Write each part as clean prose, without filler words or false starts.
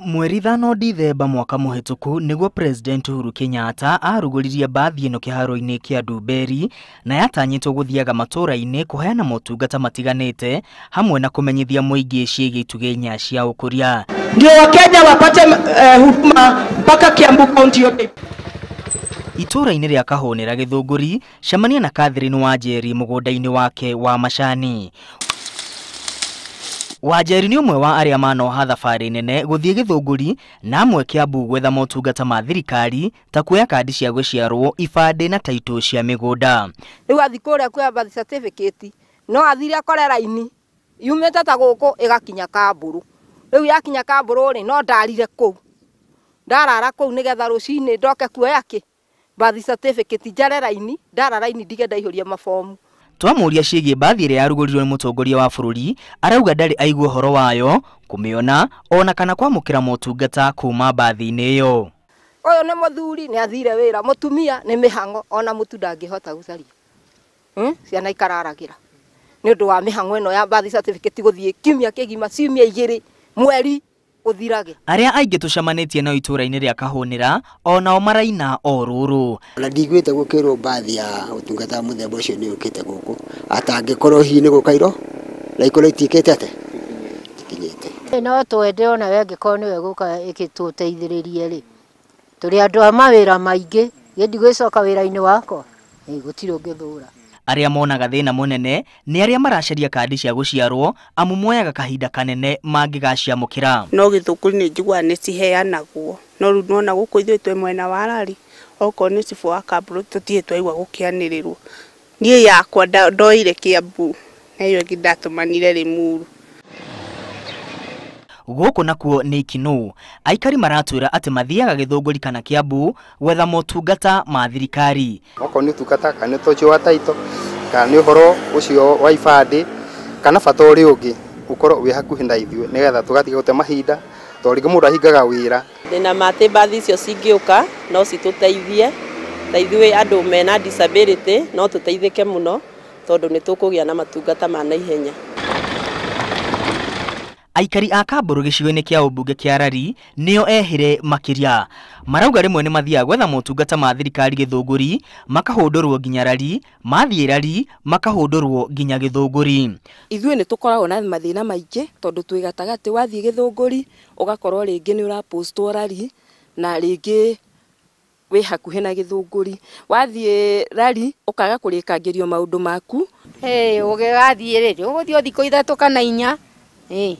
Mweri 5 Dithemba mwaka muhituku niguo President Uhuru Kenyatta aruguririe bathi ino kiharo-ini kia Nduberi na yatanyitwo guthiaga matura-ini kuheana motungata matiganite hamwe na kumenyithia muingi ciĩgiĩ ituge inya cia ukuria ndio Wakenya wapate huduma mpaka Kiambu County yote. Itura-ini ria Kahonera Githunguri cemania na Catherine Wanjeri mugunda-ini wake wa macani. Wanjeri ni umwe wa aria manoha thabari nene guthie Githunguri na amwe Kiambu gwetha motungata ma thirikari ta kuoya kandi cia guciarwo, ibande na taito cia migunda. Riu athi kuria kuoya birth certificate no athire akore raini yumete ta guku igakinya Kamburu. Riu yakinya Kamburu ri no ndarire kuu ndarara kuu nigetha rucini ndoke kuoya ki birth certificate njare raini ndara raini ndige ndaihuria mafomu. Twamuria ciĩgiĩ bathi iria yarugurirwo ni mutongoria wa bururi arauga ndari aigua horo wayo kumiona ona kana kwamukira motungata kuma bathi-ini iyo. Uyu ni muthuri ni athire wira, mutumia ni mihango ona mutu ndangihota gucaria. Ciana ikararagira ni undu wa mihango ino ya birth certificate guthie kiumia kigima ciumia 2 mweri uthirage. Aria aingi tucemanitie na itura-ini ria Kahonera onao maraina oruru. Na ndigwite gukirwo bathi ya utungata muthemba ucio ni ukite guku atangikorwo hi ni gukairo na ikoro itikite ate tikinyite no twende ona we ngikorwo niwe guka ikituteithiririe ri turi andu a mawira maingi ndigwicoka wira-ini wakwa gutiri ungithura. Aria monaga thina munene ni aria maracaria kandi cia guciarwo amu moyaga kahinda kanene mangigaciamukira. No Githunguri ni njigua ni ciheanagwo no riu nona guku ithuĩ twe mwena wa Rari oko ni cifu wa Kamburu tutie twaigua gukianirirwo. Nie yakwa ndoire Kiambu na iyo ngindatumanire Limuru. Guku nakuo ni Ikinu aikari maratwira ati mathiaga Githunguri kana Kiambu gwetha motungata ma thirikari. Oko ni tukata kana tocho wa taito kana ni horo ucio wa ibande kana bata uri ungi ukorwo wi hakuhi na ithuĩ nigetha tugatiga gute mahinda tori mundu ahingaga wira. Ndina mate bathi icio cingiuka no cituteithie ta ithuĩ andu mena disability no tuteithike muno tondu ni tukugia na matungata ma naihenya. Aikari a Kamburu gicigo-ini kia umbunge kia Rari nio ehire makiria. Marauga rimwe ni mathiaga gwetha motungata ma thirikari Githunguri makahundurwo nginya Rari, mathie Rari makahundurwo nginya Githunguri. Ithuĩ ni tukoragwo na mathina maingi tondu twi gatagati wathie Githunguri ugakorwo ringi ni ura postwo Rari na ringi wi hakuhi na Githunguri. Wathie Rari ukaga kurikangirio maundu maku ugigathie ri uguthio thiko 3 kana 4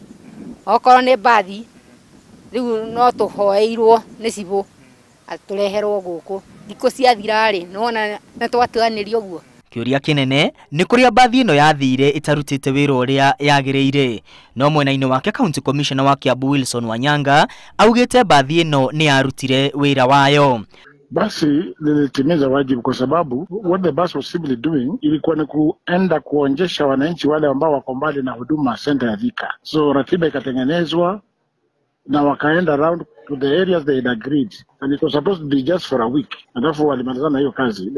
okorwo ni bathi riu no tuhoeirwo ni cibu atureherwo guku thiko ciathira ri nona na twatuanirio guo. Kiuria kinene ni kuria bathi ino yathire itarutite wira uria yagiriire. No mwena-ini wake County Commissioner wa Kiambu Wilson Wanyanga augite bathi ino ni yarutire wira wayo. Basi lilitimiza wajibu kwa sababu what the bus was simply doing ilikuwa ni kuenda kuonjesha wananchi wale ambao wako mbali na huduma center ya Thika. So ratiba ikatengenezwa na wakaenda around to the areas they had agreed and it was supposed to be just for a week. Alafu walimalizana hiyo kazi.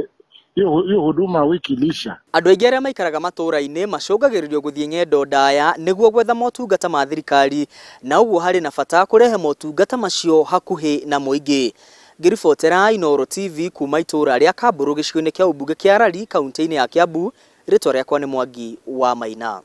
Hiyo huduma wiki ilisha. Andu aingĩ aria maikaraga matura-ini macungagiririo guthie ng'endo ndaya niguo gwetha motungata ma thirikari na uguo hari na bata kurehe motungata macio hakuhi na muingi. Ngiribotera Inooro TV kuma itura ria Kamburu gicigo-ini kia umbunge kia Rari kaunti-ini ya Kiambu. Ritwa riakwa ni Mwangi wa Maina.